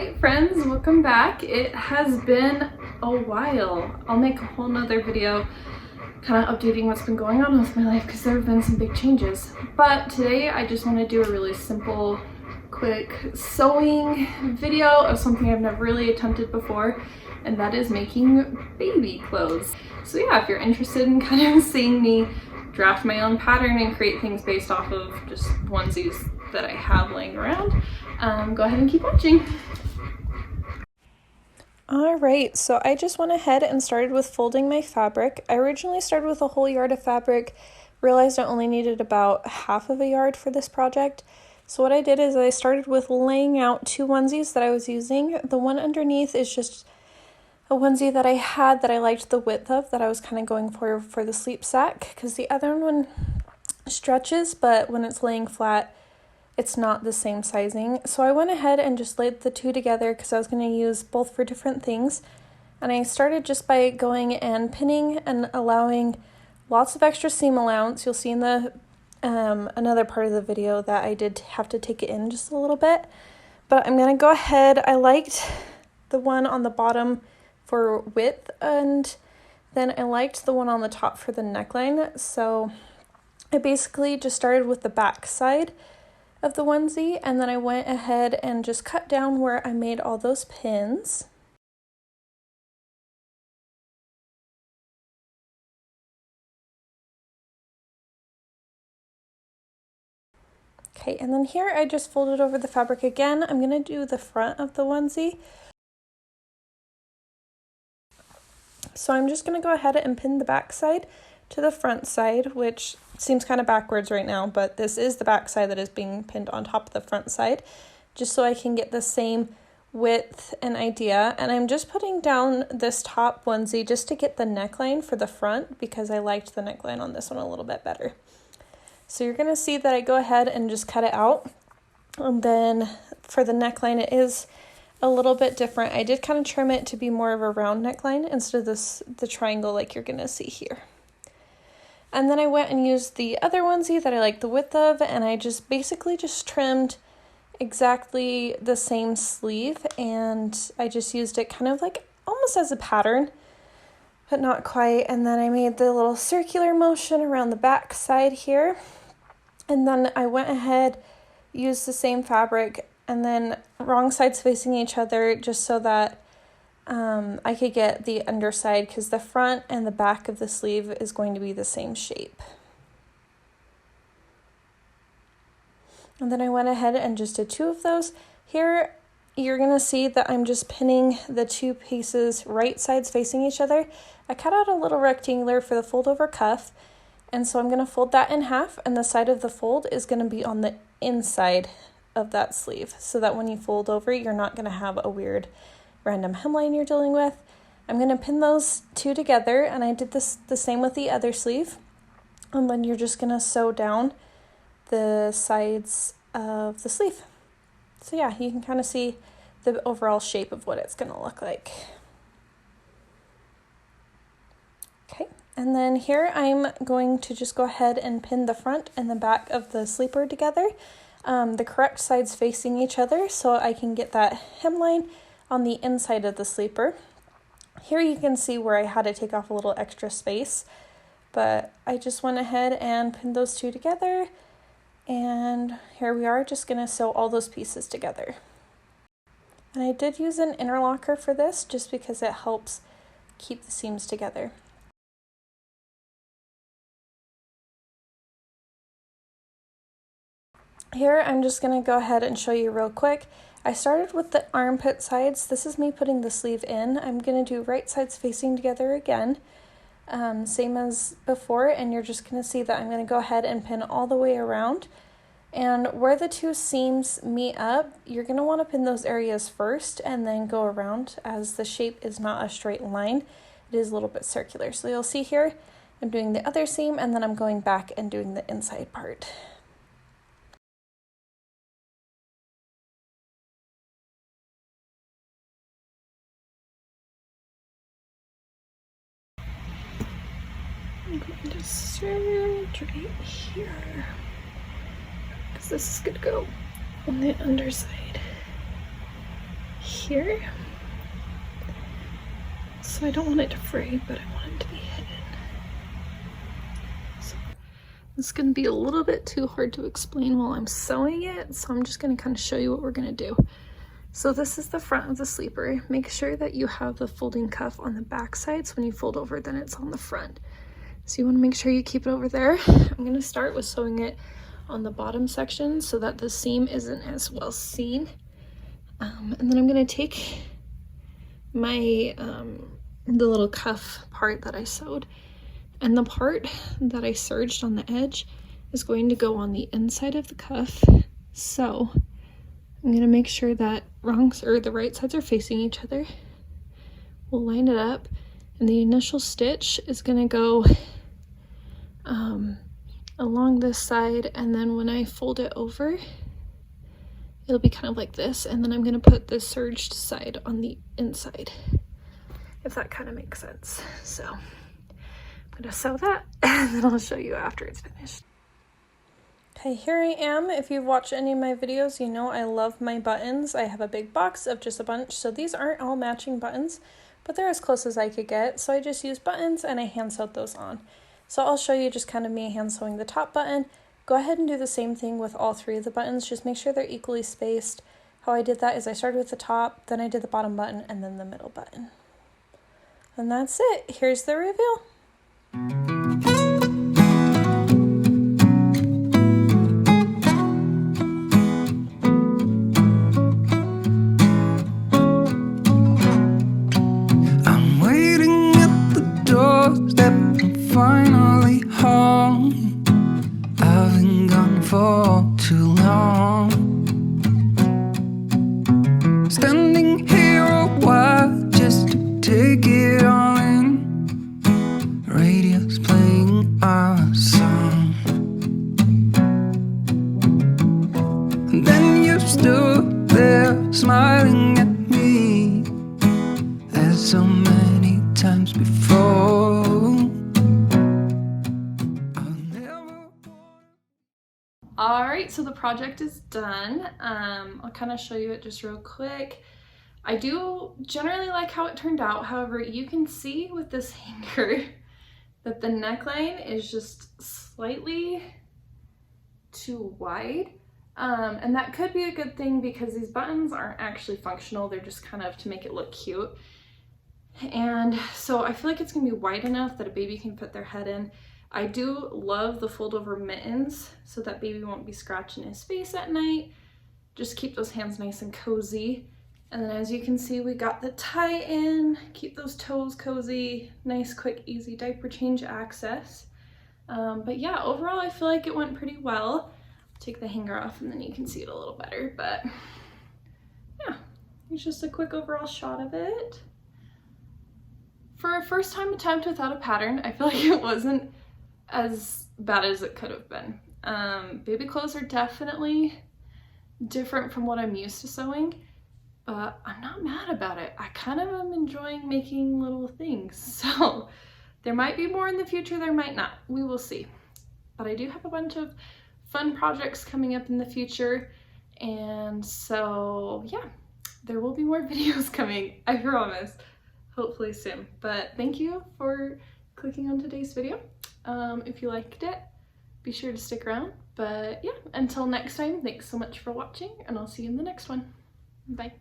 Alright friends, welcome back. It has been a while. I'll make a whole nother video kind of updating what's been going on with my life because there have been some big changes. But today I just want to do a really simple, quick sewing video of something I've never really attempted before, and that is making baby clothes. So yeah, if you're interested in kind of seeing me draft my own pattern and create things based off of just onesies that I have laying around, go ahead and keep watching. Alright, so I just went ahead and started with folding my fabric. I originally started with a whole yard of fabric, realized I only needed about half of a yard for this project. So what I did is I started with laying out two onesies that I was using. The one underneath is just a onesie that I had that I liked the width of, that I was kind of going for the sleep sack, because the other one stretches, but when it's laying flat, it's not the same sizing. So I went ahead and just laid the two together because I was going to use both for different things. And I started just by going and pinning and allowing lots of extra seam allowance. You'll see in the another part of the video that I did have to take it in just a little bit. But I'm going to go ahead. I liked the one on the bottom for width, and then I liked the one on the top for the neckline. So I basically just started with the back side of the onesie, and then I went ahead and just cut down where I made all those pins. Okay, and then here I just folded over the fabric again. I'm going to do the front of the onesie. So I'm just going to go ahead and pin the back side to the front side, which seems kind of backwards right now, but this is the back side that is being pinned on top of the front side, just so I can get the same width and idea. And I'm just putting down this top onesie just to get the neckline for the front, because I liked the neckline on this one a little bit better. So you're going to see that I go ahead and just cut it out. And then for the neckline, it is a little bit different. I did kind of trim it to be more of a round neckline instead of the triangle like you're going to see here. And then I went and used the other onesie that I like the width of, and I just basically just trimmed exactly the same sleeve, and I just used it kind of like almost as a pattern, but not quite. And then I made the little circular motion around the back side here. And then I went ahead, used the same fabric, and then wrong sides facing each other, just so that I could get the underside, because the front and the back of the sleeve is going to be the same shape. And then I went ahead and just did two of those. Here you're going to see that I'm just pinning the two pieces right sides facing each other. I cut out a little rectangular for the fold over cuff, and so I'm going to fold that in half, and the side of the fold is going to be on the inside of that sleeve, so that when you fold over, you're not going to have a weird random hemline you're dealing with. I'm going to pin those two together, and I did this the same with the other sleeve. And then you're just going to sew down the sides of the sleeve. So yeah, you can kind of see the overall shape of what it's going to look like. Okay, and then here I'm going to just go ahead and pin the front and the back of the sleeper together, the correct sides facing each other, so I can get that hemline on the inside of the sleeper. Here you can see where I had to take off a little extra space, but I just went ahead and pinned those two together, and here we are, just gonna sew all those pieces together. And I did use an interlocker for this just because it helps keep the seams together. Here I'm just going to go ahead and show you real quick. I started with the armpit sides. This is me putting the sleeve in. I'm going to do right sides facing together again, same as before, and you're just going to see that I'm going to go ahead and pin all the way around. And where the two seams meet up, you're going to want to pin those areas first and then go around, as the shape is not a straight line. It is a little bit circular. So you'll see here I'm doing the other seam, and then I'm going back and doing the inside part. I'm going to start right here, because this is going to go on the underside here. So I don't want it to fray, but I want it to be hidden. So it's gonna be a little bit too hard to explain while I'm sewing it, so I'm just gonna kind of show you what we're gonna do. So this is the front of the sleeper. Make sure that you have the folding cuff on the back side, so when you fold over, then it's on the front. So you wanna make sure you keep it over there. I'm gonna start with sewing it on the bottom section so that the seam isn't as well seen. And then I'm gonna take my, the little cuff part that I sewed, and the part that I serged on the edge is going to go on the inside of the cuff. So I'm gonna make sure that the right sides are facing each other. We'll line it up, and the initial stitch is gonna go along this side, and then when I fold it over, it'll be kind of like this, and then I'm gonna put the serged side on the inside, if that kind of makes sense. So I'm gonna sew that, and then I'll show you after it's finished. Okay, here I am. If you've watched any of my videos, you know I love my buttons. I have a big box of just a bunch, so these aren't all matching buttons, but they're as close as I could get. So I just used buttons and I hand sewed those on. So I'll show you just kind of me hand sewing the top button. Go ahead and do the same thing with all three of the buttons. Just make sure they're equally spaced. How I did that is I started with the top, then I did the bottom button, and then the middle button. And that's it. Here's the reveal. I'm waiting at the doorstep, I'm finally home. I've been gone for too long. Standing here a while just to take it all in. Radio's playing our song, and then you stood there smiling at me as so many times before. Alright, so the project is done. I'll kind of show you it just real quick. I do generally like how it turned out. However, you can see with this hanger that the neckline is just slightly too wide. And that could be a good thing because these buttons aren't actually functional. They're just kind of to make it look cute. And so I feel like it's gonna be wide enough that a baby can put their head in. I do love the fold over mittens so that baby won't be scratching his face at night. Just keep those hands nice and cozy. And then as you can see, we got the tie in, keep those toes cozy, nice, quick, easy diaper change access. But yeah, overall, I feel like it went pretty well. I'll take the hanger off and then you can see it a little better, but yeah, it's just a quick overall shot of it. For a first time attempt without a pattern, I feel like it wasn't as bad as it could have been. Baby clothes are definitely different from what I'm used to sewing, but I'm not mad about it. I kind of am enjoying making little things. So there might be more in the future, there might not. We will see. But I do have a bunch of fun projects coming up in the future. And so yeah, there will be more videos coming, I promise. Hopefully soon. But thank you for clicking on today's video. If you liked it, be sure to stick around. But yeah, until next time, thanks so much for watching, and I'll see you in the next one. Bye.